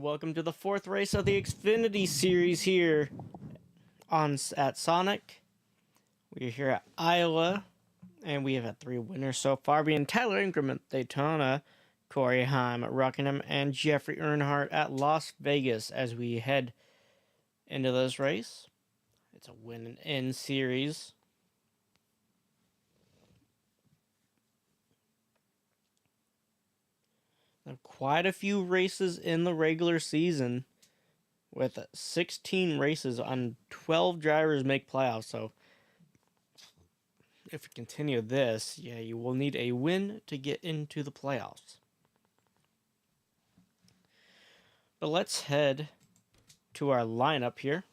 Welcome to the fourth race of the Xfinity series here at Sonic. We're here at Iowa, and we have had 3 winners so far, being Tyler Ingram at Daytona, Corey Heim at Rockingham, and Jeffrey Earnhardt at Las Vegas as we head into this race. It's a win and end series. Quite a few races in the regular season, with 16 races on 12 drivers make playoffs. So if we continue this, you will need a win to get into the playoffs. But let's head to our lineup here.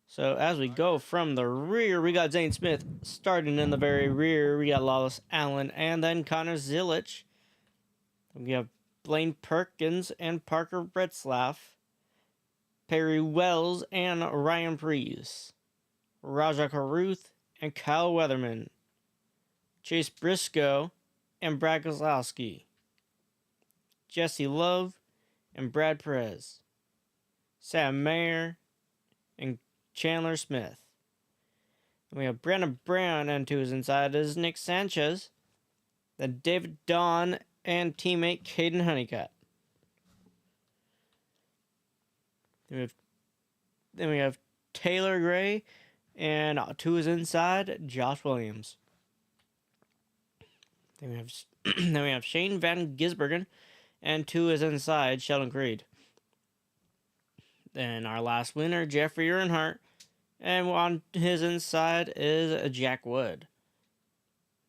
So as we go from the rear, we got Zane Smith starting in the very rear. We got Lawless Allen and then Connor Zilic. We have Blaine Perkins and Parker Retzlaff, Perry Wells and Ryan Preece, Raja Caruth and Kyle Weatherman, Chase Briscoe and Brad Kozlowski, Jesse Love and Brad Perez, Sam Mayer and Chandler Smith. And we have Brandon Brown, and to his inside is Nick Sanchez, then David Don and teammate Caden Honeycutt. Then we have Taylor Gray, and to his inside, Josh Williams. Then we have Shane Van Gisbergen, and to his inside, Sheldon Creed. Then our last winner, Jeffrey Earnhardt, and on his inside is Jack Wood.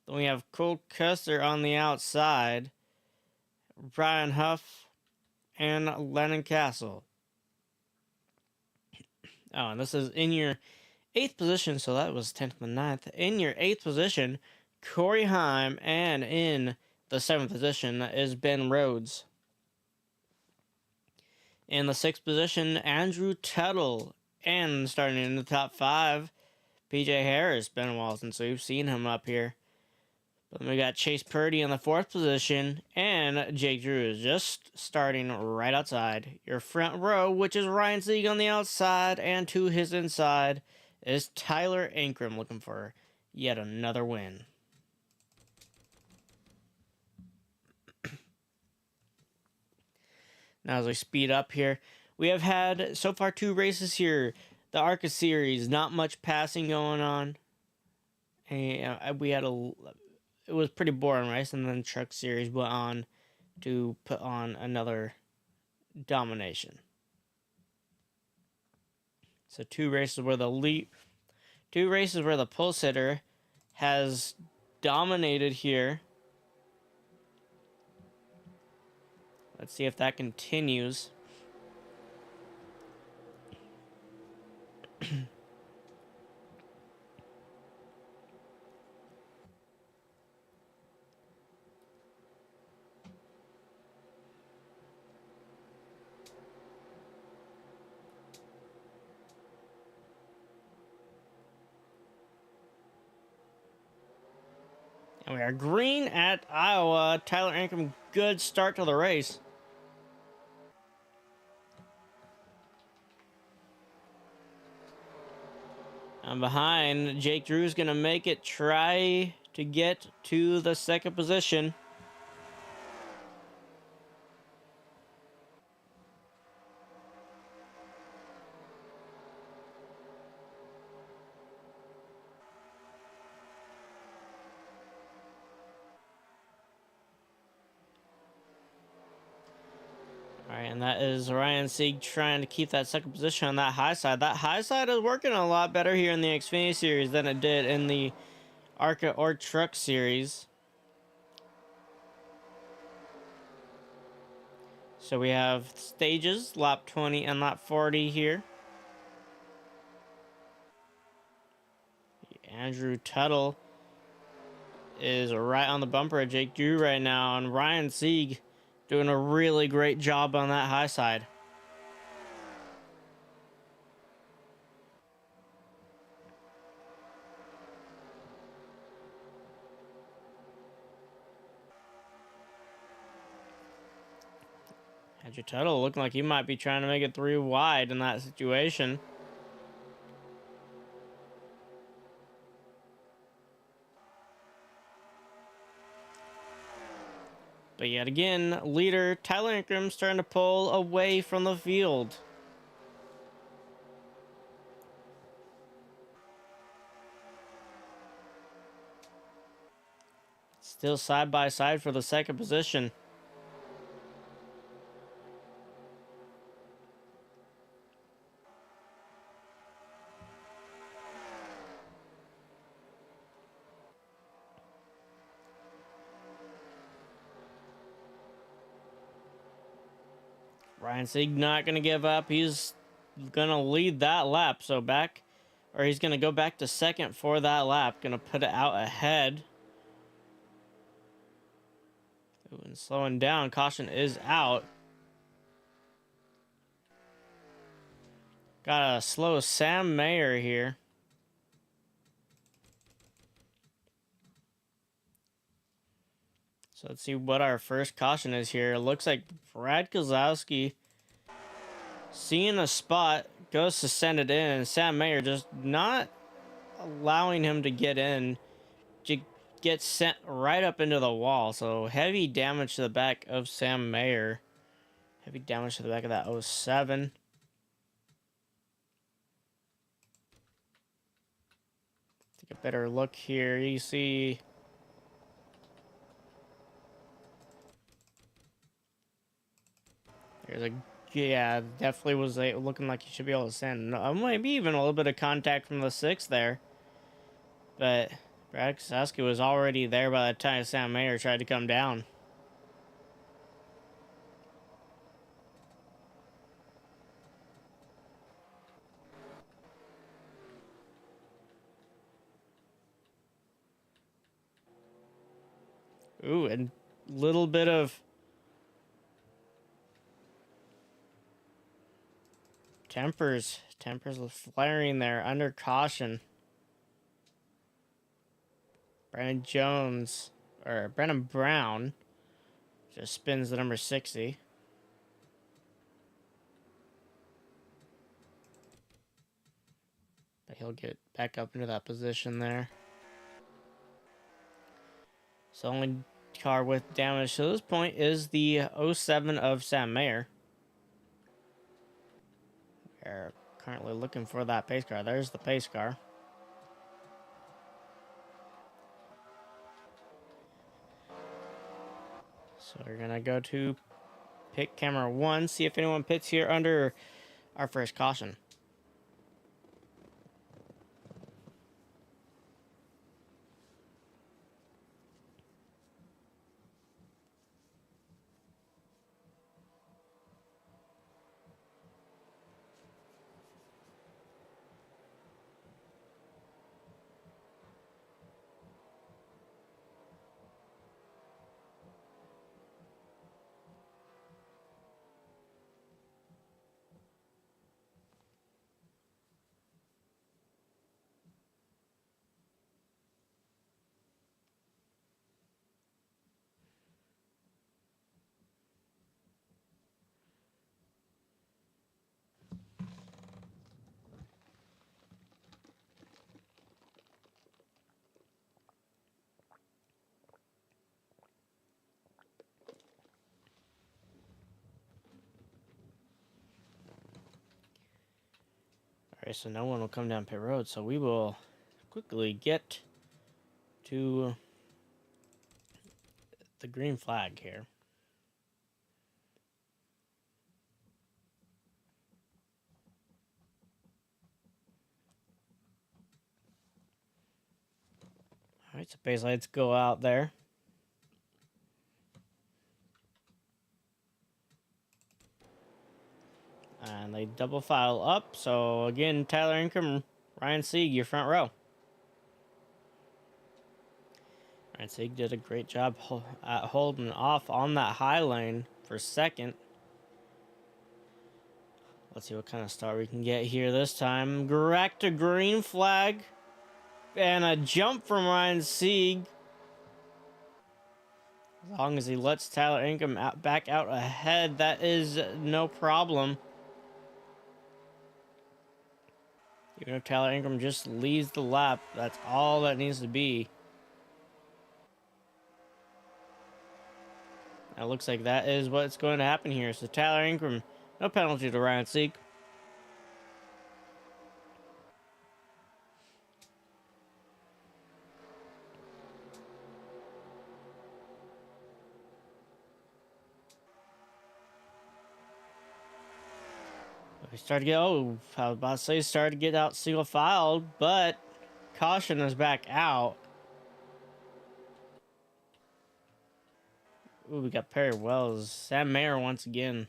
Then we have Cole Custer on the outside, Brian Huff, and Lennon Castle. Oh, and this is in your 8th position, so that was 10th and 9th. In your 8th position, Corey Heim, and in the 7th position is Ben Rhodes. In the 6th position, Andrew Tuttle, and starting in the top 5, PJ Harris. Been a while since we've seen him up here. But then we got Chase Purdy in the 4th position, and Jake Drew is just starting right outside your front row, which is Ryan Sieg on the outside, and to his inside is Tyler Ankrum looking for yet another win. Now as we speed up here, we have had so far 2 races here. The ARCA series, not much passing going on. And it was pretty boring race, and then Truck Series went on to put on another domination. So 2 races where the pole sitter has dominated here. Let's see if that continues. And we are green at Iowa. Tyler Ankrum, good start to the race. And behind, Jake Drew's going to make it try to get to the 2nd position. Alright, and that is Ryan Sieg trying to keep that 2nd position on that high side. That high side is working a lot better here in the Xfinity series than it did in the ARCA or Truck series. So we have stages, lap 20 and lap 40 here. Andrew Tuttle is right on the bumper of Jake Drew right now, and Ryan Sieg doing a really great job on that high side. Andrew Tuttle looking like he might be trying to make it 3 wide in that situation. But yet again, leader Tyler Ingram starting to pull away from the field. Still side by side for the second position. Ryan Sieg not going to give up. He's going to lead that lap. So he's going to go back to second for that lap. Going to put it out ahead. Ooh, and slowing down. Caution is out. Got a slow Sam Mayer here. So let's see what our first caution is here. It looks like Brad Kozlowski seeing a spot, goes to send it in, and Sam Mayer just not allowing him to get in, to get sent right up into the wall. So heavy damage to the back of Sam Mayer. Heavy damage to the back of that 07. Take a better look here. You see there's a, yeah, definitely was looking like he should be able to send. Maybe even a little bit of contact from the 6 there. But Brad Kozlowski was already there by the time Sam Mayer tried to come down. Ooh, and little bit of tempers flaring there under caution. Brandon Brown just spins the number 60. But he'll get back up into that position there. So only car with damage to this point is the 07 of Sam Mayer. We're currently looking for that pace car. There's the pace car. So we're going to go to pit camera 1, see if anyone pits here under our first caution. Alright, so no one will come down pit road, so we will quickly get to the green flag here. Alright, so base lights go out there. And they double file up. So again, Tyler Ingram, Ryan Sieg, your front row. Ryan Sieg did a great job at holding off on that high lane for second. Let's see what kind of start we can get here this time. Correct to green flag. And a jump from Ryan Sieg. As long as he lets Tyler Ingram back out ahead, that is no problem. Even if Tyler Ingram just leads the lap, that's all that needs to be. It looks like that is what's going to happen here. So Tyler Ingram, no penalty to Ryan Sieg. We started to get, oh, I was about to say started to get out single filed, but caution is back out. Ooh, we got Perry Wells. Sam Mayer once again.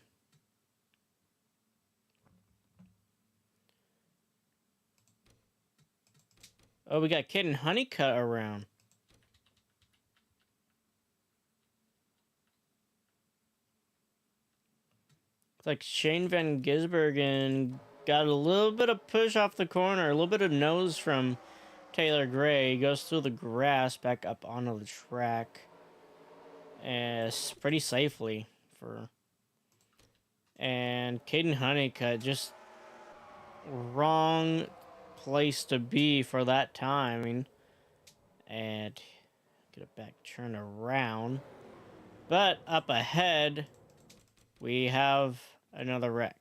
Oh, we got Caden Honeycutt around. It's like Shane Van Gisbergen got a little bit of push off the corner, a little bit of nose from Taylor Gray. He goes through the grass back up onto the track. Pretty safely for. And Caden Honeycutt, just wrong place to be for that timing. And get it back turned around. But up ahead, we have another wreck.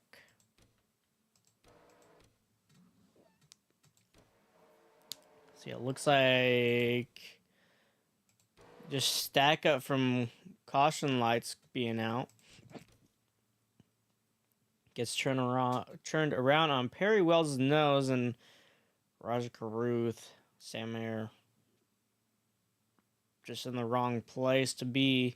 See, it looks like just stack up from caution lights being out. Gets turned around on Perry Wells' nose, and Roger Carruth, Sam Air, just in the wrong place to be.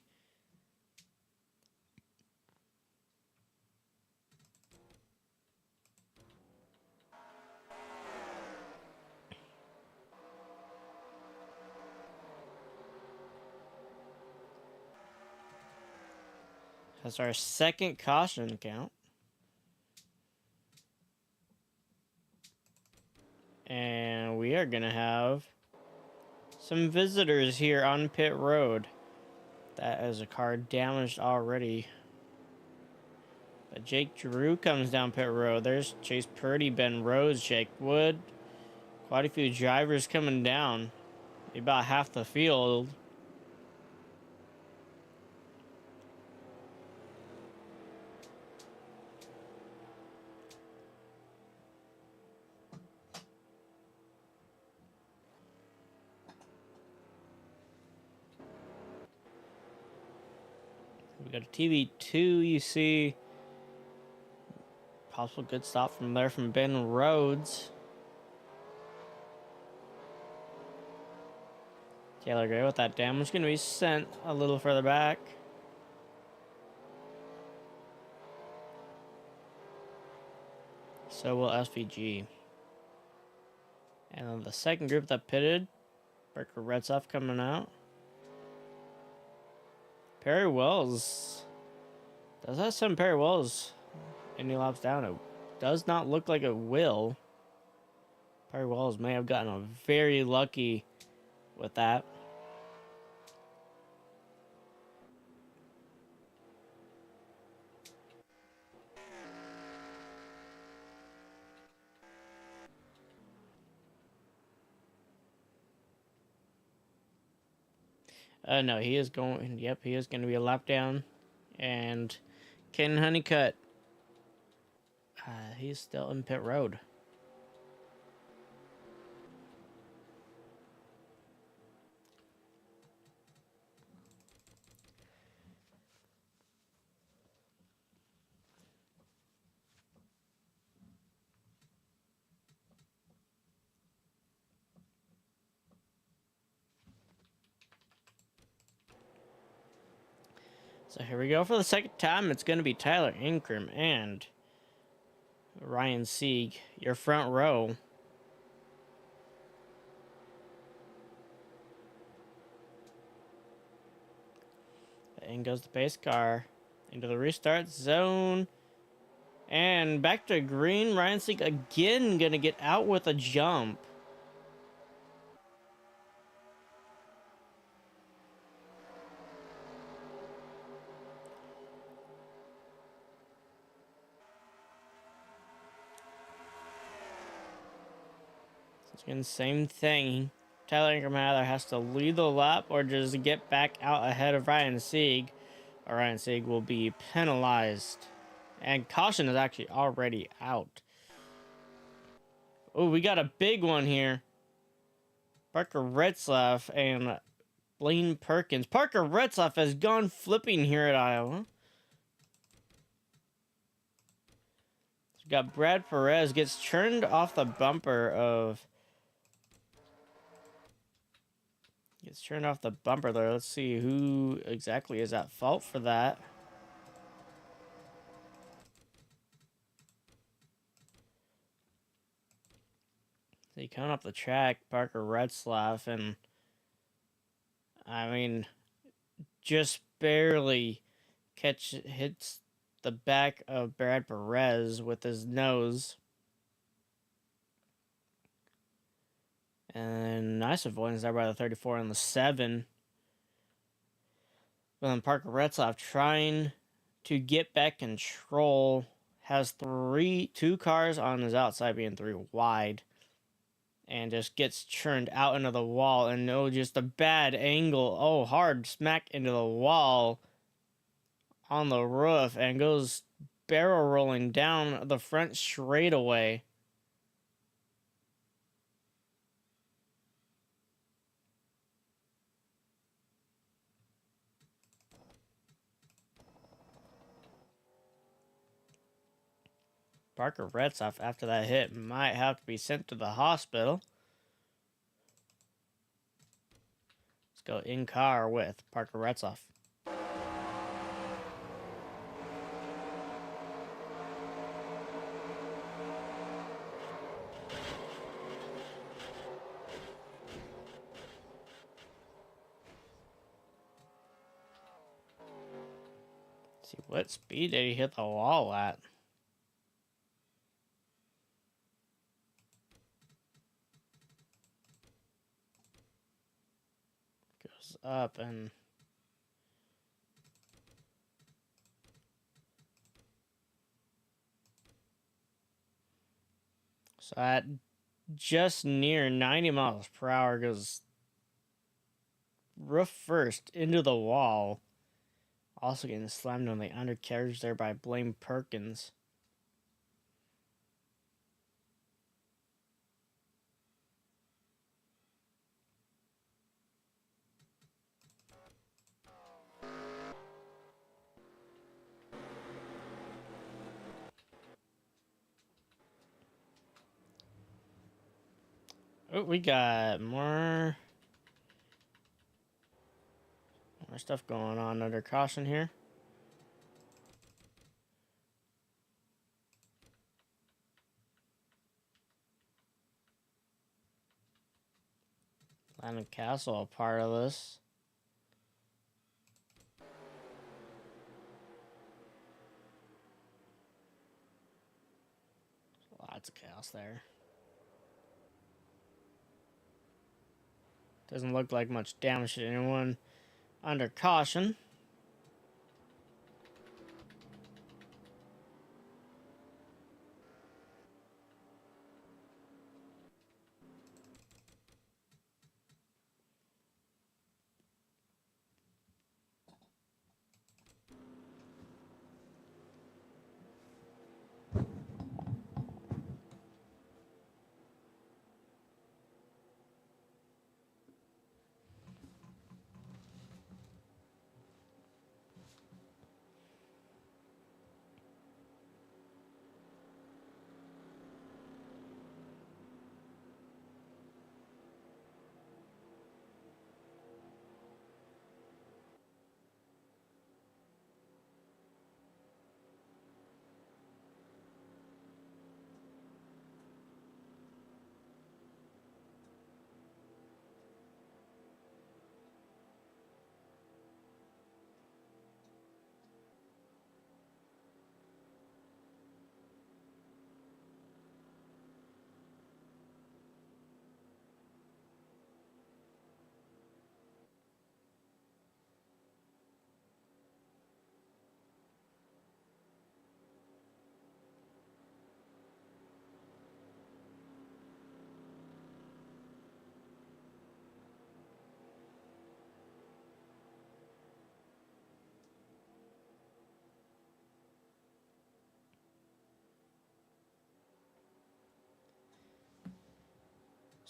That's our second caution count. And we are going to have some visitors here on pit road. That is a car damaged already. But Jake Drew comes down pit road. There's Chase Purdy, Ben Rhodes, Jake Wood. Quite a few drivers coming down. About half the field. We got a TV2, you see. Possible good stop from there from Ben Rhodes. Taylor Gray with that damage going to be sent a little further back. So will SVG. And then the second group that pitted, Berker Red Sox coming out. Perry Wells. Does that send Perry Wells any laps down? It does not look like it will. Perry Wells may have gotten very lucky with that. No, he is going. Yep, he is going to be a lap down. And Ken Honeycutt, he's still in pit road. So here we go for the second time. It's going to be Tyler Ingram and Ryan Sieg, your front row. In goes the pace car into the restart zone. And back to green. Ryan Sieg again going to get out with a jump. Again, same thing. Tyler Ingram either has to lead the lap or just get back out ahead of Ryan Sieg, or Ryan Sieg will be penalized. And caution is actually already out. Oh, we got a big one here. Parker Retzlaff and Blaine Perkins. Parker Retzlaff has gone flipping here at Iowa. So we got Brad Perez gets churned off the bumper of... Gets turned off the bumper there. Let's see who exactly is at fault for that. So coming up the track, Parker Retzlaff, and I mean, just barely hits the back of Brad Perez with his nose. And nice avoidance there by the 34 and the 7. But then Parker Retzlaff trying to get back control. Has two cars on his outside being 3 wide. And just gets churned out into the wall. And no, just a bad angle. Oh, hard smack into the wall on the roof. And goes barrel rolling down the front straightaway. Parker Retzlaff, after that hit, might have to be sent to the hospital. Let's go in car with Parker Retzlaff. Let's see, what speed did he hit the wall at? Goes up and... So at just near 90 miles per hour goes roof first into the wall. Also getting slammed on the undercarriage there by Blaine Perkins. Oh, we got more stuff going on under caution here. Landon Castle, a part of this. Lots of chaos there. Doesn't look like much damage to anyone under caution.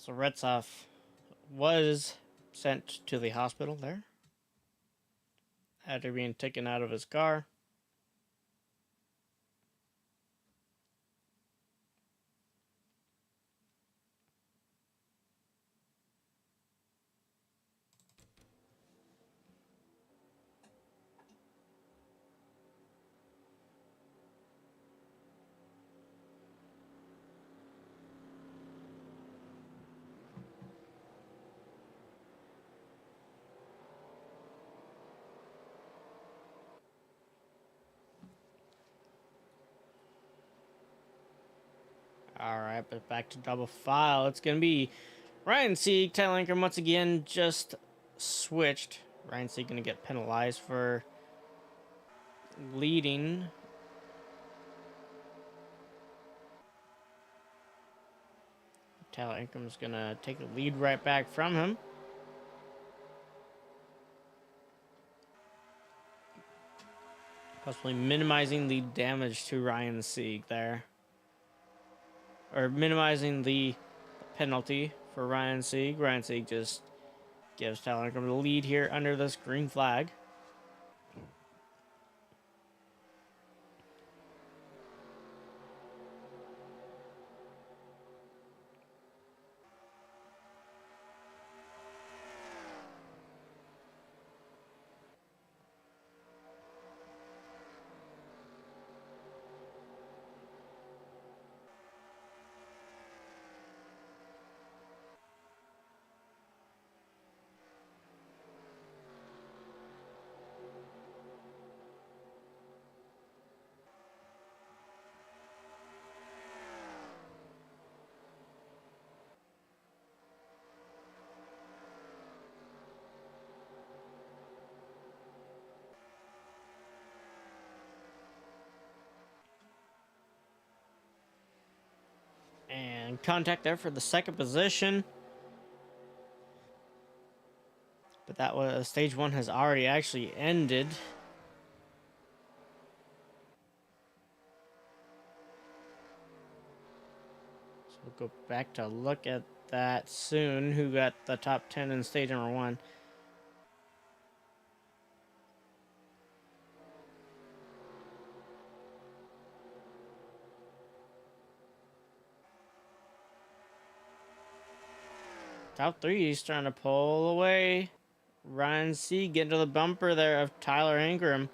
So Retzov was sent to the hospital there after being taken out of his car. All right, but back to double file. It's going to be Ryan Sieg, Tyler Ankrum once again just switched. Ryan Sieg going to get penalized for leading. Tyler Ankram's going to take the lead right back from him. Possibly minimizing the damage to Ryan Sieg there. Or minimizing the penalty for Ryan Sieg. Ryan Sieg just gives Tyler Ankrum the lead here under this green flag. And contact there for the second position. But that was stage one has already actually ended. So we'll go back to look at that soon. Who got the top 10 in stage number one? Top three, he's trying to pull away. Ryan Sieg getting to the bumper there of Tyler Ankrum.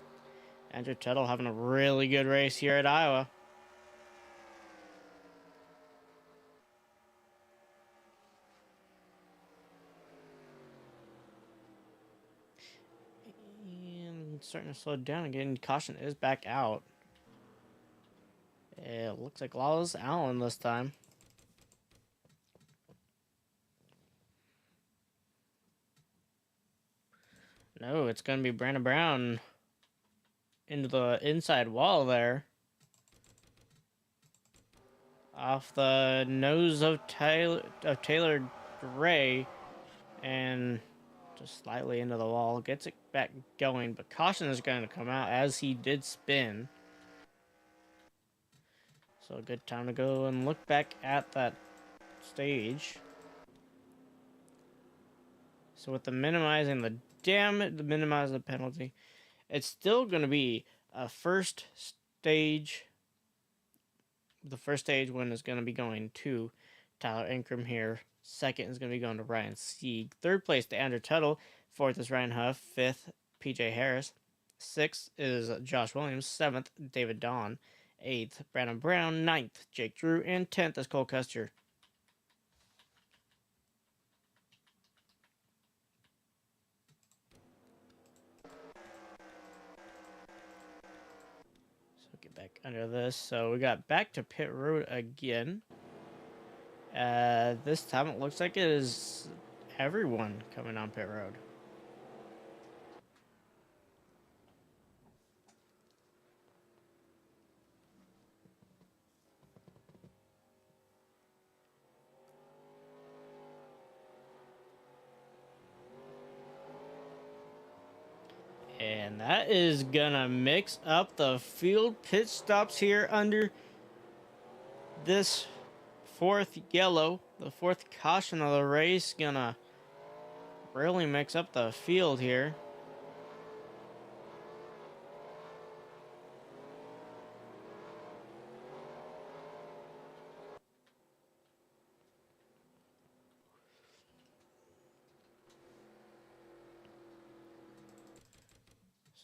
Andrew Tuttle having a really good race here at Iowa. And starting to slow down again. Caution is back out. It looks like Lawless Allen this time. No, it's going to be Brandon Brown into the inside wall there. Off the nose of Taylor Gray and just slightly into the wall. Gets it back going, but caution is going to come out as he did spin. So a good time to go and look back at that stage. So with the minimizing the damage, the minimizing the penalty, it's still going to be a first stage. The first stage one is going to be going to Tyler Ankrum here. Second is going to be going to Ryan Sieg. Third place to Andrew Tuttle. Fourth is Ryan Huff. Fifth, PJ Harris. Sixth is Josh Williams. Seventh, David Dawn. Eighth, Brandon Brown. Ninth, Jake Drew. And 10th is Cole Custer. So get back under this. So we got back to pit road again. This time it looks like it is everyone coming on pit road. And that is gonna mix up the field pit stops here under this fourth yellow, the fourth caution of the race. Gonna really mix up the field here.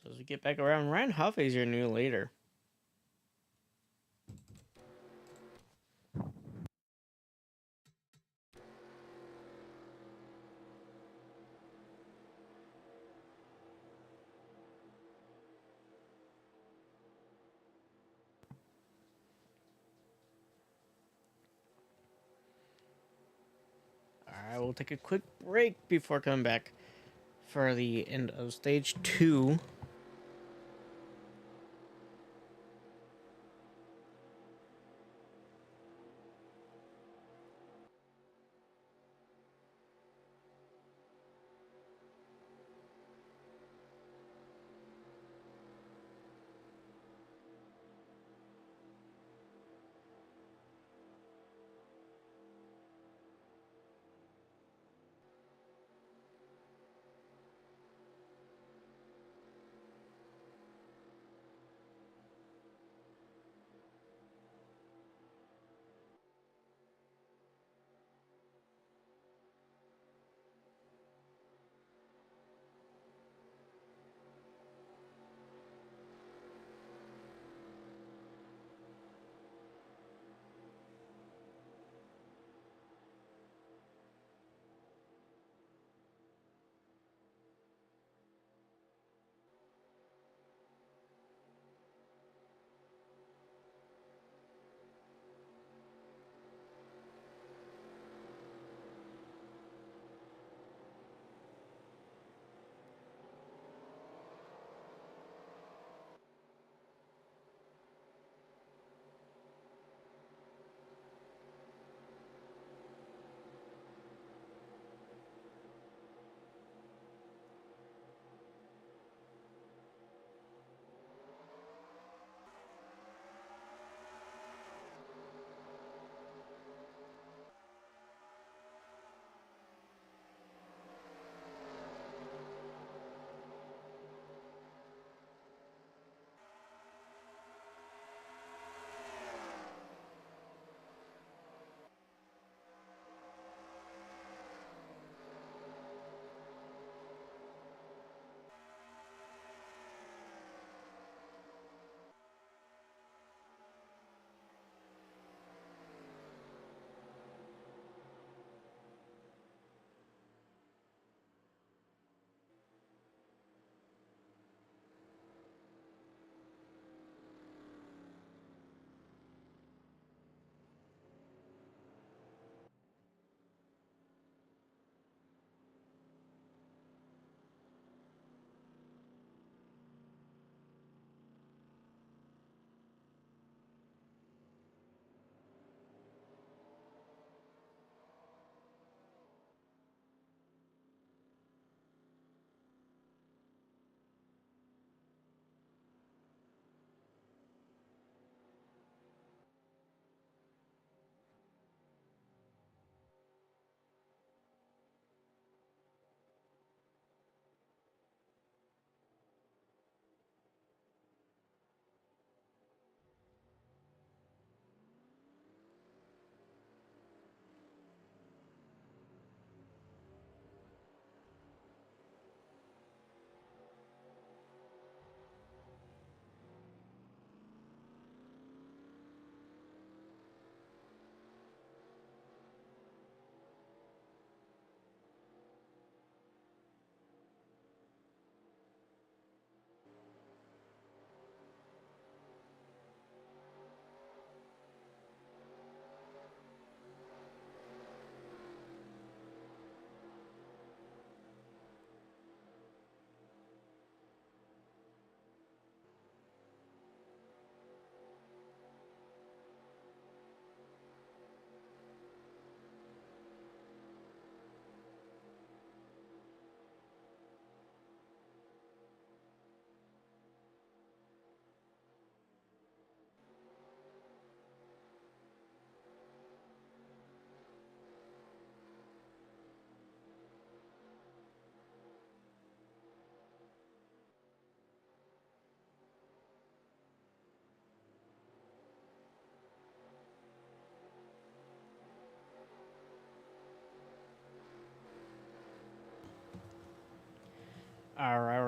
So as we get back around, Ryan Huffey's your new leader. Alright, we'll take a quick break before coming back for the end of stage 2.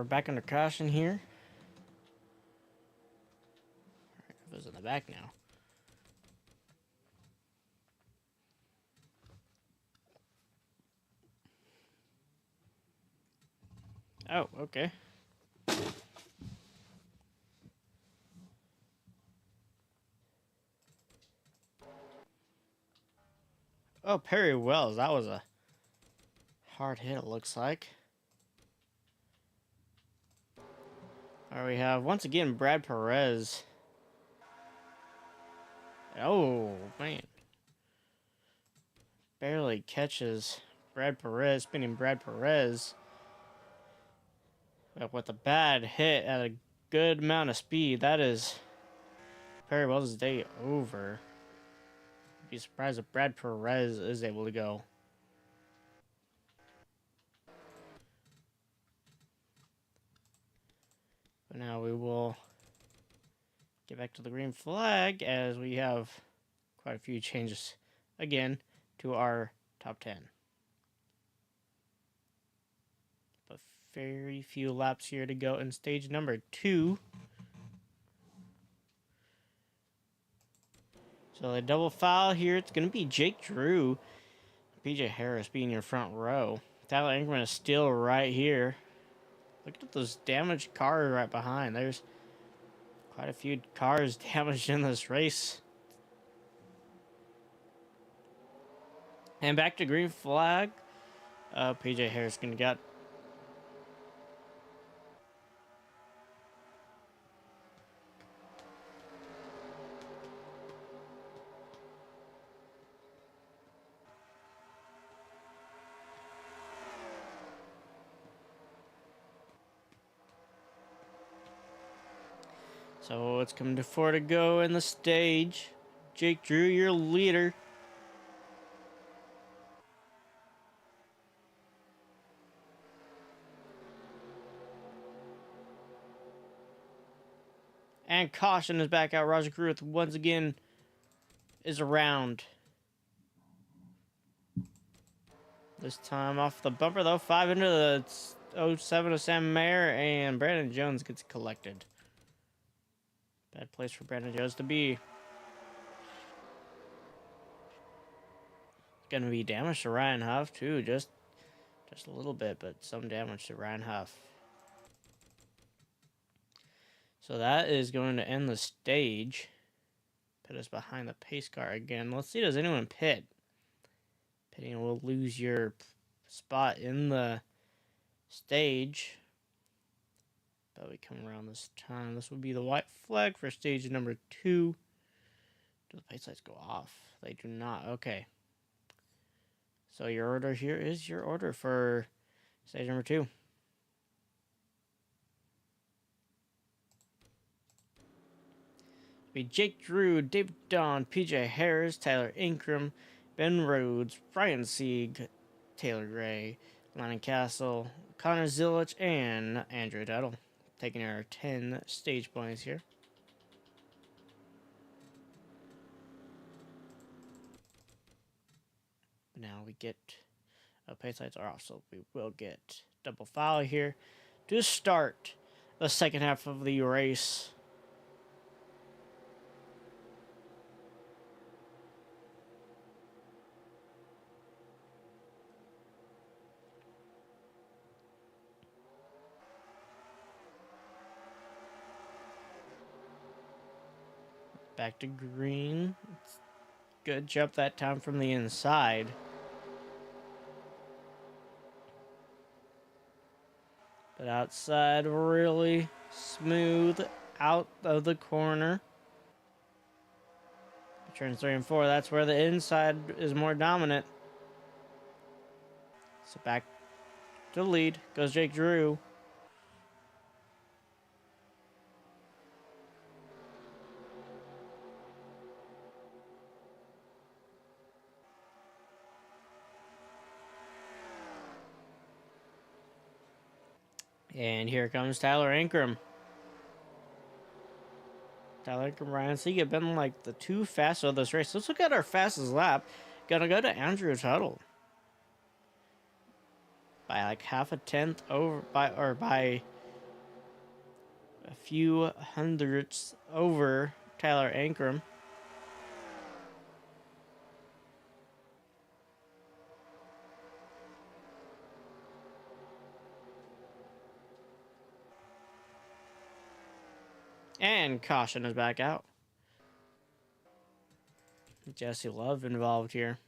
we're back under caution here. It was in the back now. Oh, okay. Oh, Perry Wells. That was a hard hit, it looks like. All right, we have, once again, Brad Perez. Oh, man. Barely catches Brad Perez, spinning Brad Perez. But with a bad hit at a good amount of speed, that is Perry Wells' day over. I'd be surprised if Brad Perez is able to go. But now we will get back to the green flag as we have quite a few changes again to our top 10. But very few laps here to go in stage number 2. So the double foul here, it's going to be Jake Drew, PJ Harris being your front row. Tyler Ingram is still right here. Look at those damaged cars right behind. There's quite a few cars damaged in this race. And back to green flag. PJ Harris gonna get. So it's coming to 4 to go in the stage. Jake Drew, your leader. And caution is back out. Roger Kruth once again is around. This time off the bumper though. 5 into the 07 of Sam Mayer, and Brandon Jones gets collected. Bad place for Brandon Jones to be. Gonna be damage to Ryan Huff too, just a little bit, but some damage to Ryan Huff. So that is going to end the stage. Put us behind the pace car again. Let's see, does anyone pit? Pitting will lose your spot in the stage. But we come around this time. This would be the white flag for stage number 2. Do the pace lights go off? They do not. Okay. So your order here is your order for stage number 2. Be Jake Drew, David Don, PJ Harris, Tyler Ingram, Ben Rhodes, Brian Sieg, Taylor Gray, Lannon Castle, Connor Zilich, and Andrew Tuttle. Taking our 10 stage points here. Now we get pace lights are off, so we will get double foul here to start the second half of the race. Back to green. Good jump that time from the inside. But outside, really smooth out of the corner. Turns 3 and 4, that's where the inside is more dominant. So back to the lead goes Jake Drew. And here comes Tyler Ingram. Tyler Ingram, Ryan Sieg have been like the 2 fastest of this race. Let's look at our fastest lap. Gonna go to Andrew Tuttle. By like half a tenth over by a few hundredths over Tyler Ankrum. And caution is back out. Jesse Love involved here.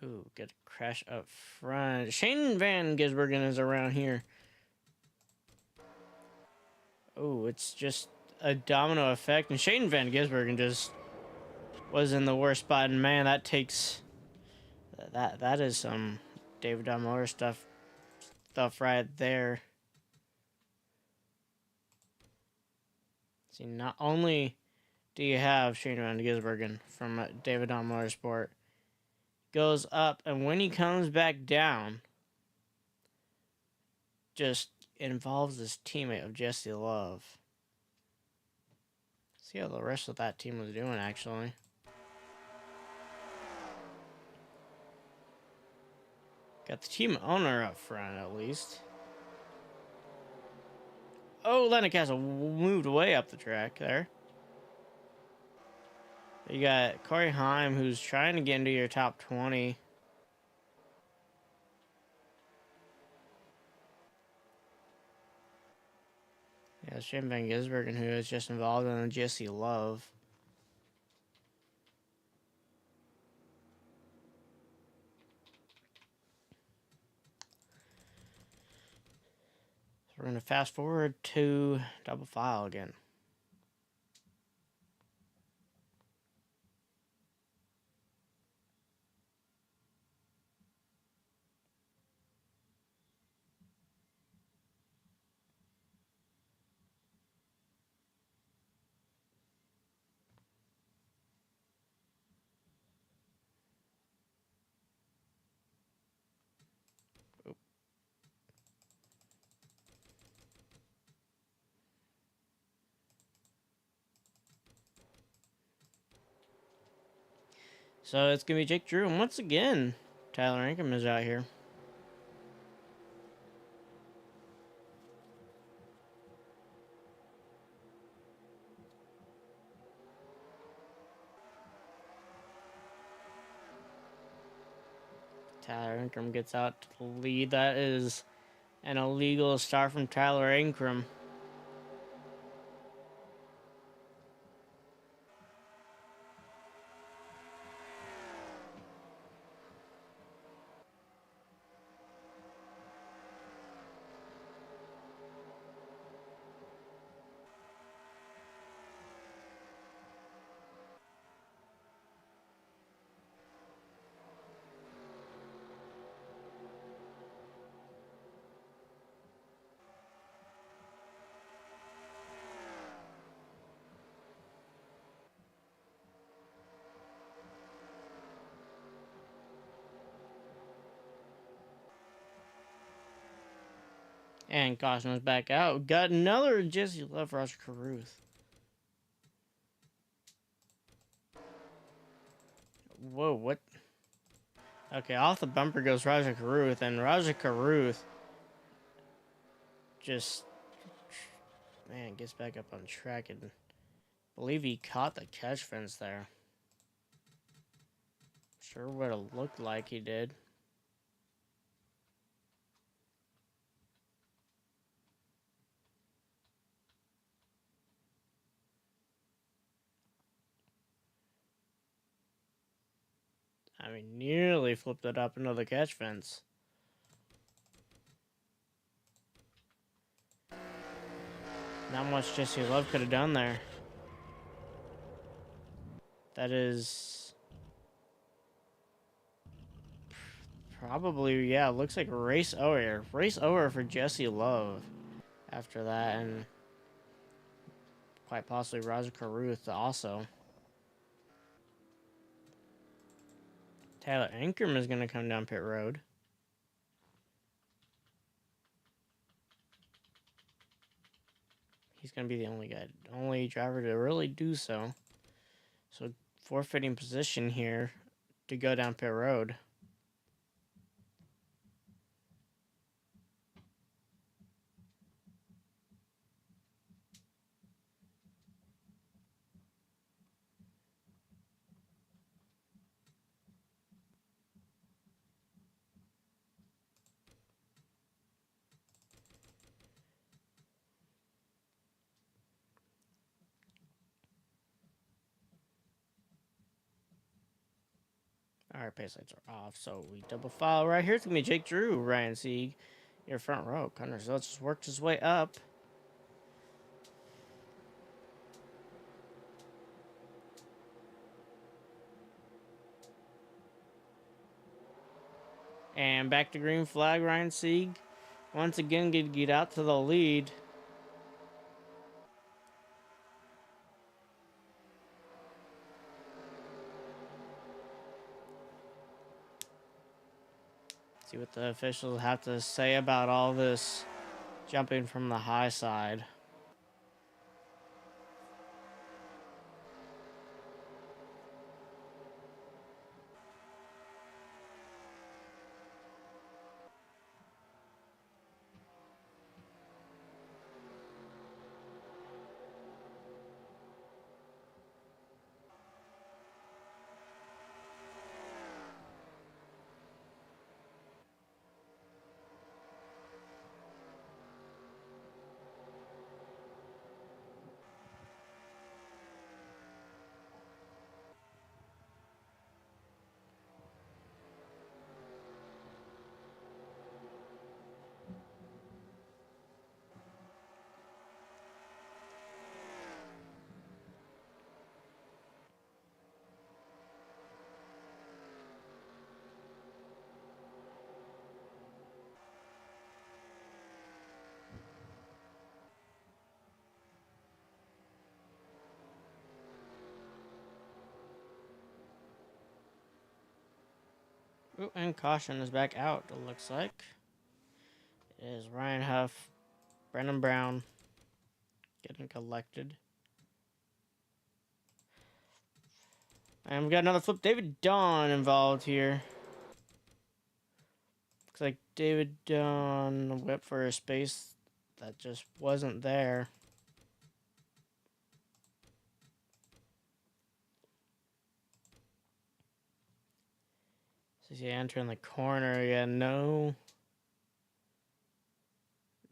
Ooh, get a crash up front. Shane Van Gisbergen is around here. Oh, it's just a domino effect. And Shane Van Gisbergen just was in the worst spot. And man, that takes... That is some David Dunmore stuff right there. See, not only do you have Shane Van Gisbergen from David on Motorsport, goes up, and when he comes back down, just involves this teammate of Jesse Love. See how the rest of that team was doing, actually. Got the team owner up front, at least. Oh, Lennox Castle moved way up the track there. You got Corey Heim, who's trying to get into your top 20. Yeah, Shane Van Gisbergen, who is just involved in the Jesse Love. So we're going to fast forward to double file again. So it's going to be Jake Drew, and once again, Tyler Ankrum is out here. Tyler Ankrum gets out to the lead. That is an illegal start from Tyler Ankrum. And caution was back out. Got another Jesse Love, Roger Carruth. Whoa, what? Okay, off the bumper goes Roger Carruth, and Roger Carruth just, man, gets back up on track, and I believe he caught the catch fence there. Sure would have looked like he did. I mean, nearly flipped it up into the catch fence. Not much Jesse Love could have done there. That is probably, yeah, looks like race over. Race over for Jesse Love after that, and quite possibly Roger Carruth also. Tyler Ankrum is going to come down pit road. He's going to be the only driver to really do so. So forfeiting position here to go down pit road. Alright, pace lights are off, so we double file right here. It's gonna be Jake Drew, Ryan Sieg, your front row. Connor Zilch just worked his way up. And back to green flag, Ryan Sieg. Once again, get out to the lead. See what the officials have to say about all this jumping from the high side. Ooh, and caution is back out, it looks like. It is Ryan Huff, Brennan Brown getting collected. And we got another flip. David Dawn involved here. Looks like David Dawn whipped for a space that just wasn't there. So you enter in the corner. Yeah, no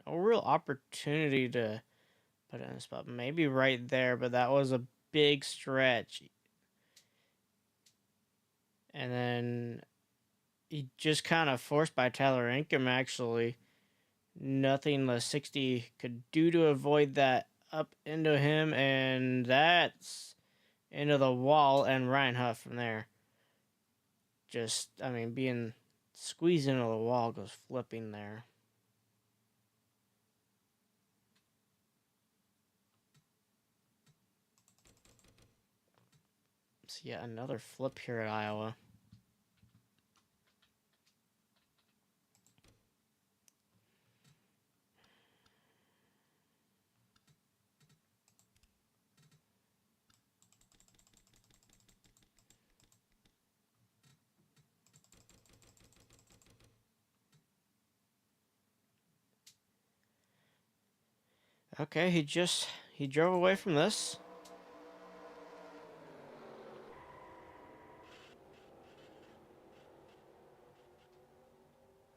real opportunity to put it in a spot. Maybe right there, but that was a big stretch. And then he just kind of forced by Tyler Inkem, actually. Nothing the 60 could do to avoid that up into him, and that's into the wall, and Ryan Huff from there. Just, I mean, being squeezed into the wall, goes flipping there. So yeah, another flip here at Iowa. Okay, he drove away from this.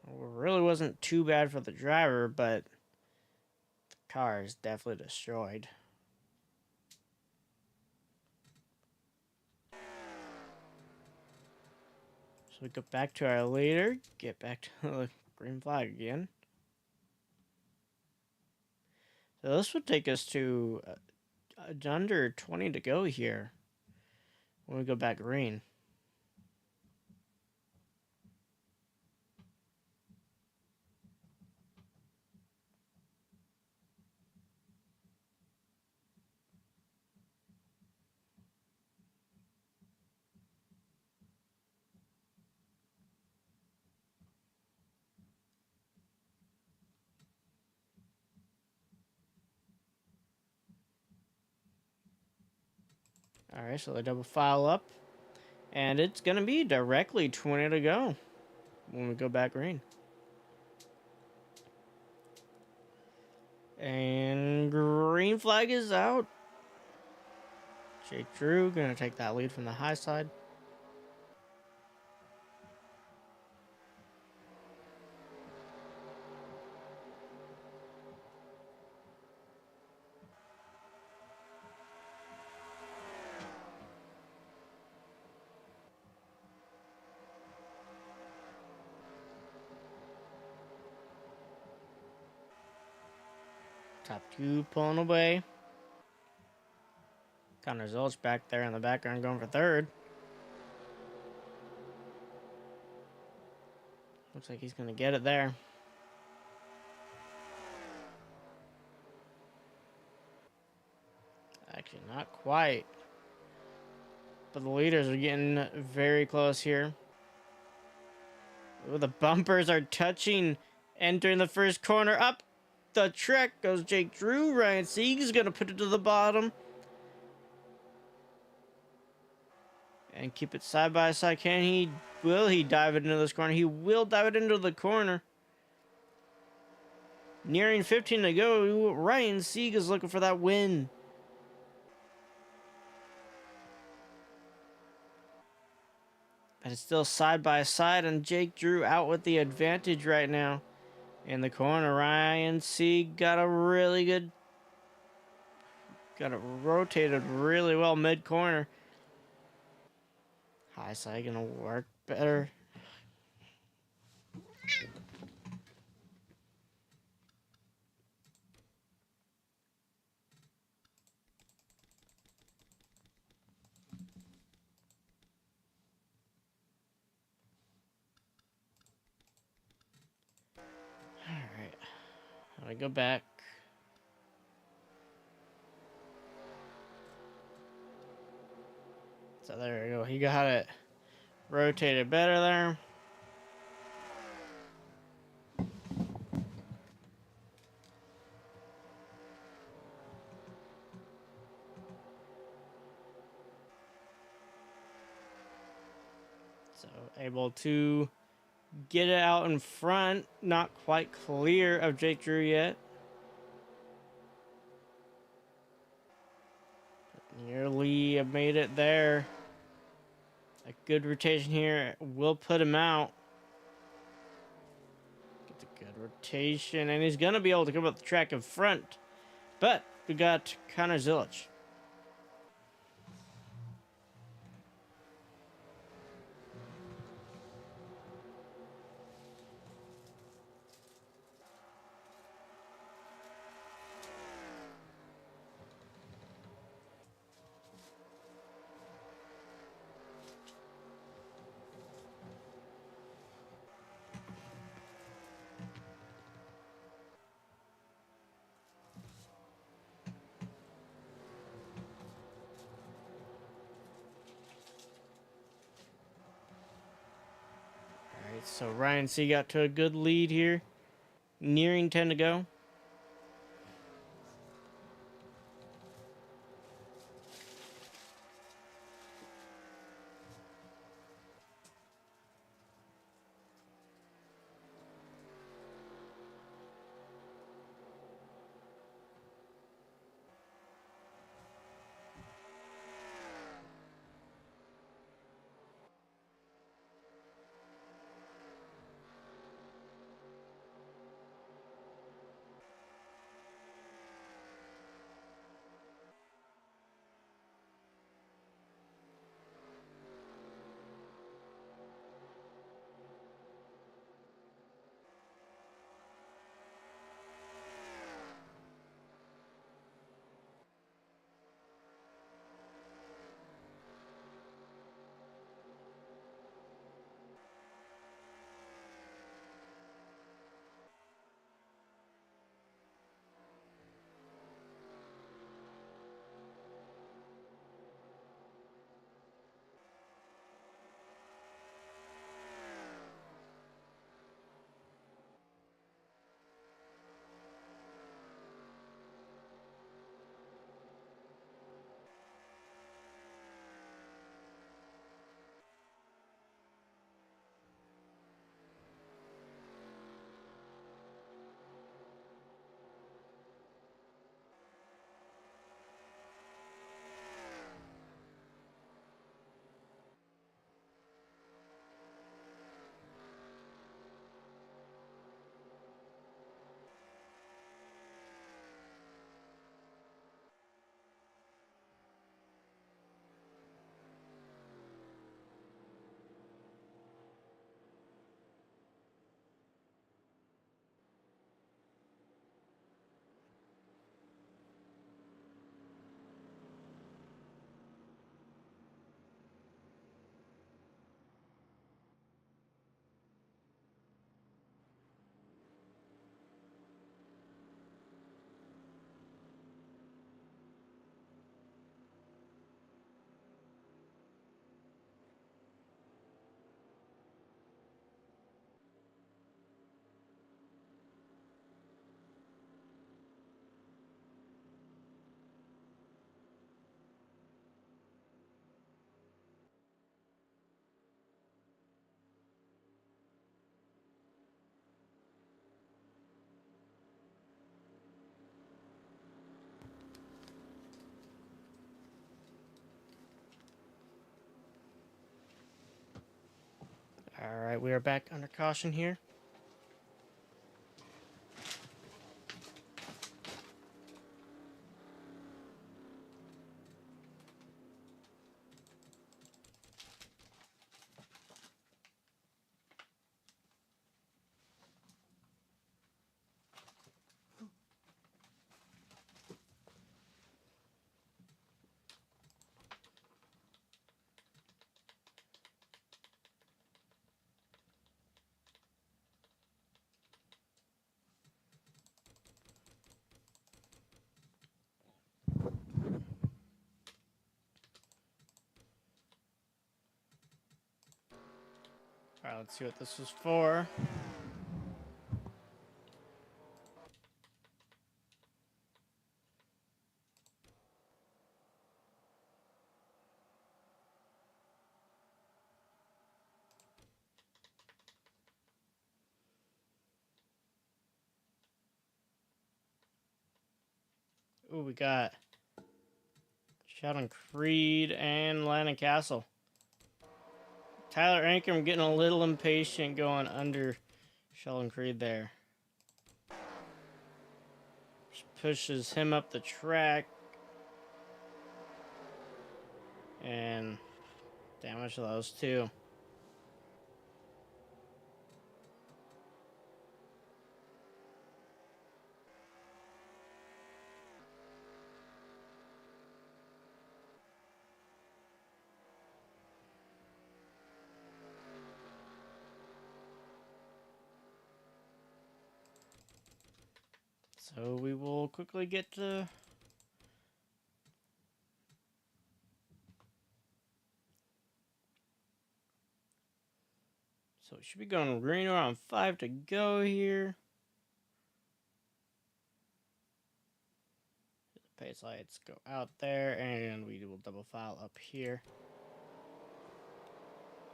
Really wasn't too bad for the driver, but the car is definitely destroyed. So we go back to our leader, get back to the green flag again. So this would take us to under 20 to go here when we go back green. All right, so they double file up, and it's going to be directly 20 to go when we go back green. And green flag is out. Jake Drew going to take that lead from the high side. Top two pulling away. Connor Zilch back there in the background going for third. Looks like he's going to get it there. Actually, not quite. But the leaders are getting very close here. Ooh, the bumpers are touching. Entering the first corner. Up the track goes Jake Drew. Ryan Sieg is going to put it to the bottom. And keep it side by side. Can he? Will he dive it into this corner? He will dive it into the corner. Nearing 15 to go. Ryan Sieg is looking for that win. But it's still side by side, and Jake Drew out with the advantage right now. In the corner, Ryan Sieg got it rotated really well mid-corner. High side gonna work better. Alright. I go back. So there we go. He got it rotated better there. So able to get it out in front. Not quite clear of Jake Drew yet. Nearly made it there. A good rotation here will put him out. Get the good rotation, and he's going to be able to come up the track in front. But we got Connor Zilch. Alright, so Ryan C got to a good lead here. Nearing 10 to go. right, we are back under caution here. All right, let's see what this was for. Ooh, we got Sheldon Creed and Landon Castle. Tyler Ankrum getting a little impatient going under Sheldon Creed there. Just pushes him up the track. And damage to those two. So we will quickly get to... So it should be going green around 5 to go here. The pace lights go out there, and we will double file up here.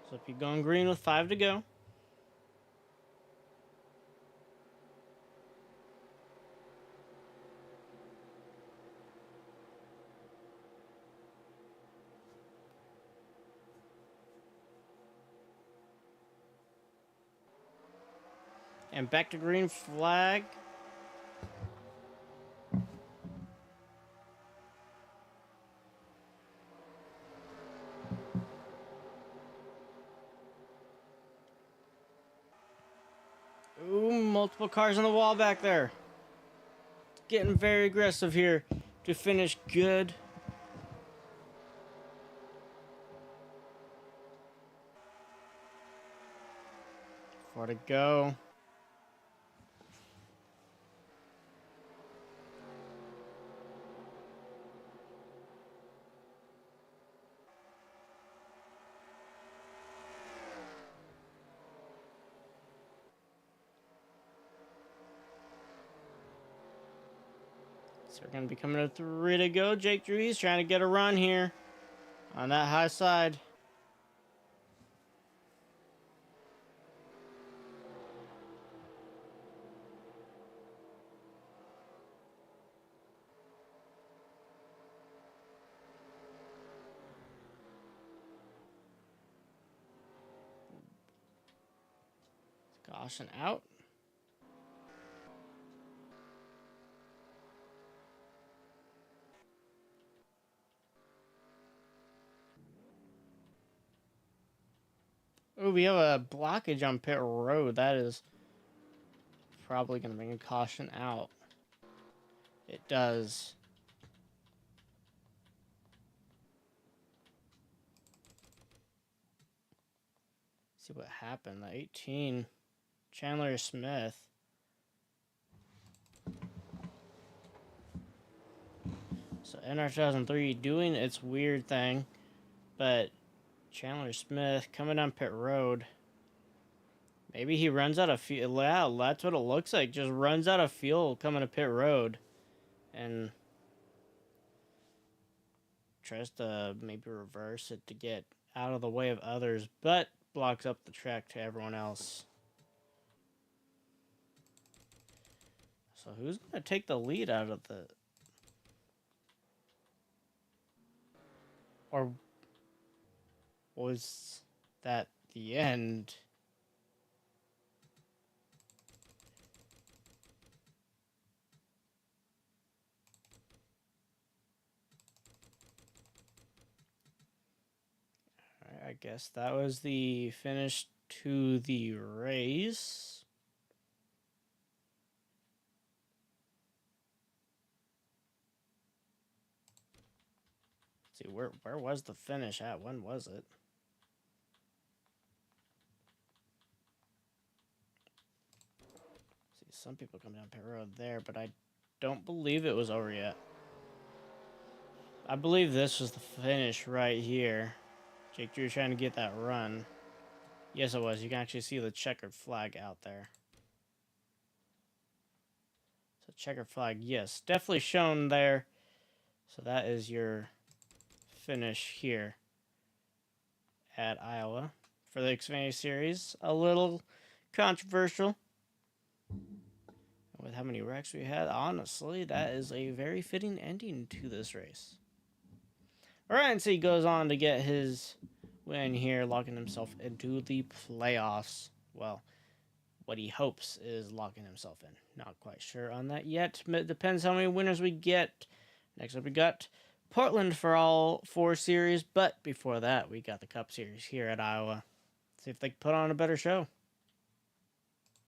So if you're going green with 5 to go. And back to green flag. Ooh, multiple cars on the wall back there. It's getting very aggressive here to finish good. 4 to go. So we're going to be coming to 3 to go. Jake Drewes trying to get a run here on that high side. Caution out. Oh, we have a blockage on pit road. That is probably going to bring a caution out. It does. See what happened. The 18, Chandler Smith. So NR 2003 doing its weird thing, but Chandler Smith coming down pit road. Maybe he runs out of fuel. Wow, that's what it looks like. Just runs out of fuel coming to pit road. And tries to maybe reverse it to get out of the way of others, but blocks up the track to everyone else. So who's going to take the lead out of the... Or was that the end? I guess that was the finish to the race. Let's see, where was the finish at? When was it? See, some people come down pit road there, but I don't believe it was over yet. I believe this was the finish right here. Jake Drew trying to get that run. Yes, it was. You can actually see the checkered flag out there. So checkered flag, yes, definitely shown there. So that is your finish here at Iowa for the Xfinity Series. A little controversial with how many wrecks we had. Honestly, that is a very fitting ending to this race. All right, and so he goes on to get his win here, locking himself into the playoffs. Well, what he hopes is locking himself in. Not quite sure on that yet. It depends how many winners we get. Next up, we got Portland for all 4 series, but before that, we got the Cup Series here at Iowa. See if they can put on a better show.